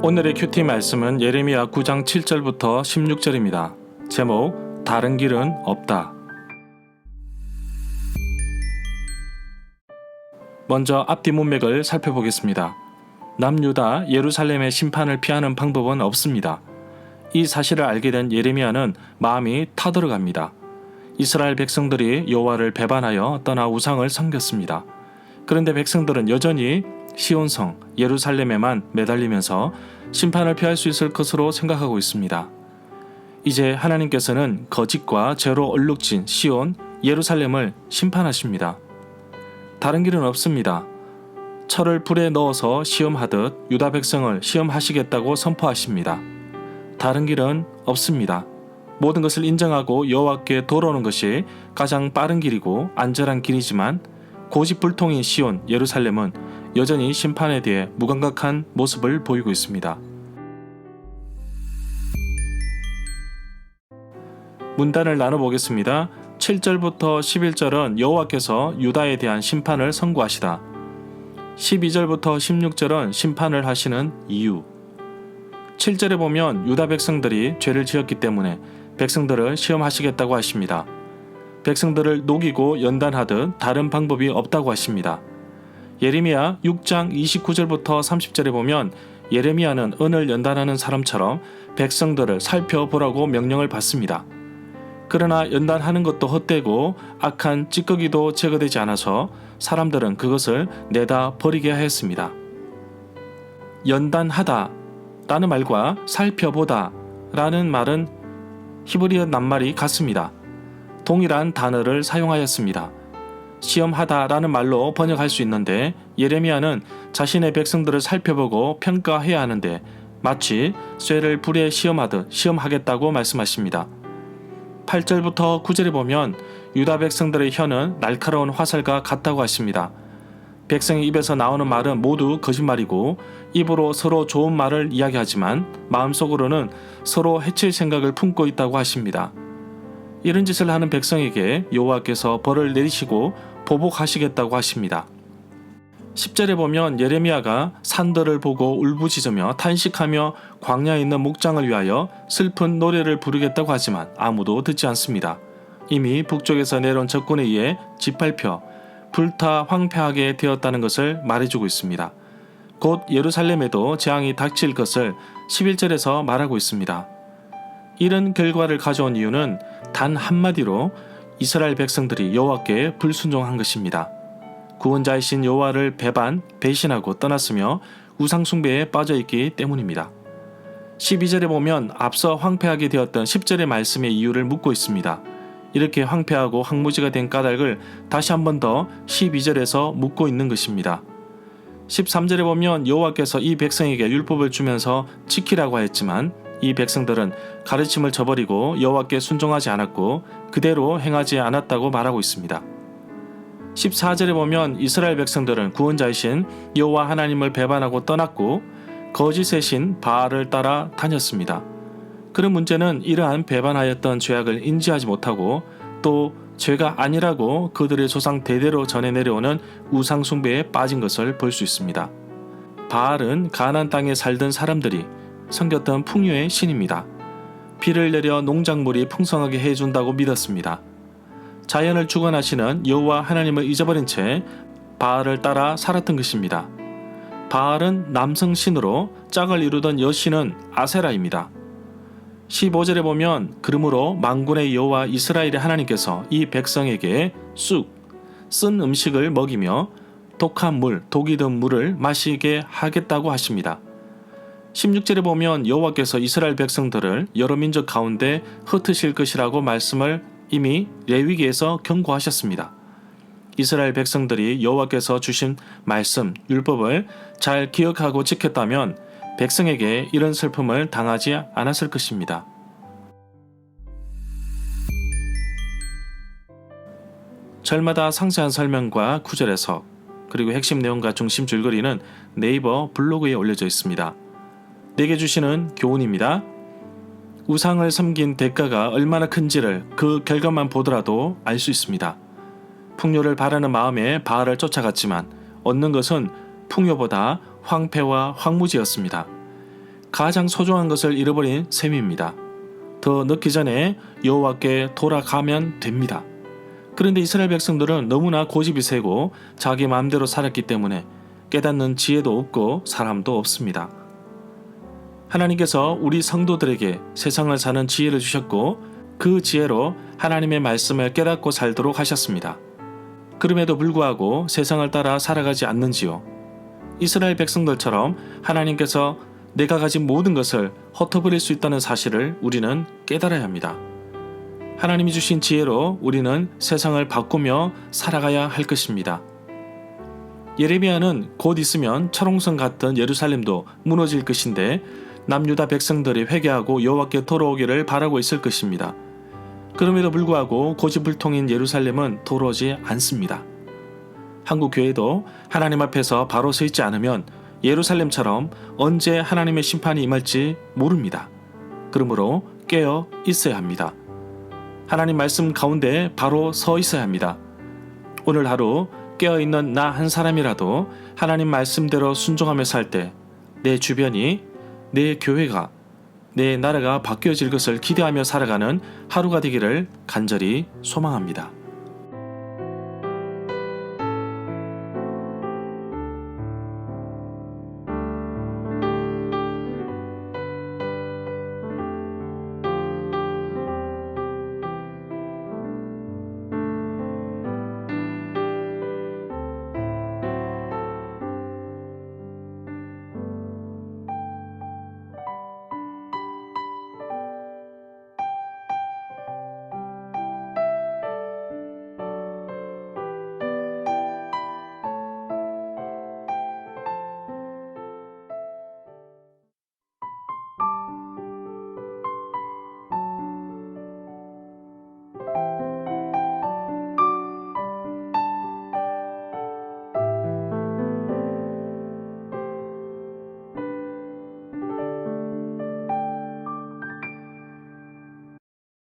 오늘의 큐티 말씀은 예레미야 9장 7절부터 16절입니다. 제목, 다른 길은 없다. 먼저 앞뒤 문맥을 살펴보겠습니다. 남유다 예루살렘의 심판을 피하는 방법은 없습니다. 이 사실을 알게 된 예레미야는 마음이 타들어갑니다. 이스라엘 백성들이 여호와를 배반하여 떠나 우상을 섬겼습니다. 그런데 백성들은 여전히 시온성 예루살렘에만 매달리면서 심판을 피할 수 있을 것으로 생각하고 있습니다. 이제 하나님께서는 거짓과 죄로 얼룩진 시온 예루살렘을 심판하십니다. 다른 길은 없습니다. 철을 불에 넣어서 시험하듯 유다 백성을 시험하시겠다고 선포하십니다. 다른 길은 없습니다. 모든 것을 인정하고 여호와께 돌아오는 것이 가장 빠른 길이고 안전한 길이지만 고집불통인 시온 예루살렘은 여전히 심판에 대해 무감각한 모습을 보이고 있습니다. 문단을 나눠보겠습니다. 7절부터 11절은 여호와께서 유다에 대한 심판을 선고하시다. 12절부터 16절은 심판을 하시는 이유. 7절에 보면 유다 백성들이 죄를 지었기 때문에 백성들을 시험하시겠다고 하십니다. 백성들을 녹이고 연단하듯 다른 방법이 없다고 하십니다. 예레미야 6장 29절부터 30절에 보면 예레미야는 은을 연단하는 사람처럼 백성들을 살펴보라고 명령을 받습니다. 그러나 연단하는 것도 헛되고 악한 찌꺼기도 제거되지 않아서 사람들은 그것을 내다 버리게 하였습니다. 연단하다 라는 말과 살펴보다 라는 말은 히브리어 낱말이 같습니다. 동일한 단어를 사용하였습니다. 시험하다 라는 말로 번역할 수 있는데 예레미야는 자신의 백성들을 살펴보고 평가해야 하는데 마치 쇠를 불에 시험하듯 시험하겠다고 말씀하십니다. 8절부터 9절에 보면 유다 백성들의 혀는 날카로운 화살과 같다고 하십니다. 백성의 입에서 나오는 말은 모두 거짓말이고 입으로 서로 좋은 말을 이야기하지만 마음속으로는 서로 해칠 생각을 품고 있다고 하십니다. 이런 짓을 하는 백성에게 여호와께서 벌을 내리시고 보복하시겠다고 하십니다. 10절에 보면 예레미야가 산들을 보고 울부짖으며 탄식하며 광야에 있는 목장을 위하여 슬픈 노래를 부르겠다고 하지만 아무도 듣지 않습니다. 이미 북쪽에서 내려온 적군에 의해 짓밟혀 불타 황폐하게 되었다는 것을 말해주고 있습니다. 곧 예루살렘에도 재앙이 닥칠 것을 11절에서 말하고 있습니다. 이런 결과를 가져온 이유는 단 한마디로 이스라엘 백성들이 여호와께 불순종한 것입니다. 구원자이신 여호와를 배신하고 떠났으며 우상숭배에 빠져있기 때문입니다. 12절에 보면 앞서 황폐하게 되었던 10절의 말씀의 이유를 묻고 있습니다. 이렇게 황폐하고 황무지가 된 까닭을 다시 한 번 더 12절에서 묻고 있는 것입니다. 13절에 보면 여호와께서 이 백성에게 율법을 주면서 지키라고 하였지만 이 백성들은 가르침을 저버리고 여호와께 순종하지 않았고 그대로 행하지 않았다고 말하고 있습니다. 14절에 보면 이스라엘 백성들은 구원자이신 여호와 하나님을 배반하고 떠났고 거짓의 신 바알을 따라 다녔습니다. 그런 문제는 이러한 배반하였던 죄악을 인지하지 못하고 또 죄가 아니라고 그들의 조상 대대로 전해 내려오는 우상 숭배에 빠진 것을 볼 수 있습니다. 바알은 가나안 땅에 살던 사람들이 섬겼던 풍요의 신입니다. 비를 내려 농작물이 풍성하게 해준다고 믿었습니다. 자연을 주관하시는 여호와 하나님을 잊어버린 채 바알을 따라 살았던 것입니다. 바알은 남성 신으로 짝을 이루던 여신은 아세라입니다. 15절에 보면 그러므로 만군의 여호와 이스라엘의 하나님께서 이 백성에게 쓴 음식을 먹이며 독한 물, 독이 든 물을 마시게 하겠다고 하십니다. 16절에 보면 여호와께서 이스라엘 백성들을 여러 민족 가운데 흩으실 것이라고 말씀을 이미 레위기에서 경고하셨습니다. 이스라엘 백성들이 여호와께서 주신 말씀, 율법을 잘 기억하고 지켰다면 백성에게 이런 슬픔을 당하지 않았을 것입니다. 절마다 상세한 설명과 구절 해석, 그리고 핵심 내용과 중심 줄거리는 네이버 블로그에 올려져 있습니다. 내게 주시는 교훈입니다. 우상을 섬긴 대가가 얼마나 큰지를 그 결과만 보더라도 알 수 있습니다. 풍요를 바라는 마음에 바알을 쫓아갔지만 얻는 것은 풍요보다 황폐와 황무지였습니다. 가장 소중한 것을 잃어버린 셈입니다. 더 늦기 전에 여호와께 돌아가면 됩니다. 그런데 이스라엘 백성들은 너무나 고집이 세고 자기 마음대로 살았기 때문에 깨닫는 지혜도 없고 사람도 없습니다. 하나님께서 우리 성도들에게 세상을 사는 지혜를 주셨고 그 지혜로 하나님의 말씀을 깨닫고 살도록 하셨습니다. 그럼에도 불구하고 세상을 따라 살아가지 않는지요? 이스라엘 백성들처럼 하나님께서 내가 가진 모든 것을 헛어버릴 수 있다는 사실을 우리는 깨달아야 합니다. 하나님이 주신 지혜로 우리는 세상을 바꾸며 살아가야 할 것입니다. 예레미야는 곧 있으면 철옹성 같은 예루살렘도 무너질 것인데 남유다 백성들이 회개하고 여호와께 돌아오기를 바라고 있을 것입니다. 그럼에도 불구하고 고집불통인 예루살렘은 돌아오지 않습니다. 한국 교회도 하나님 앞에서 바로 서 있지 않으면 예루살렘처럼 언제 하나님의 심판이 임할지 모릅니다. 그러므로 깨어 있어야 합니다. 하나님 말씀 가운데 바로 서 있어야 합니다. 오늘 하루 깨어있는 나 한 사람이라도 하나님 말씀대로 순종하며 살 때 내 주변이, 내 교회가, 내 나라가 바뀌어질 것을 기대하며 살아가는 하루가 되기를 간절히 소망합니다.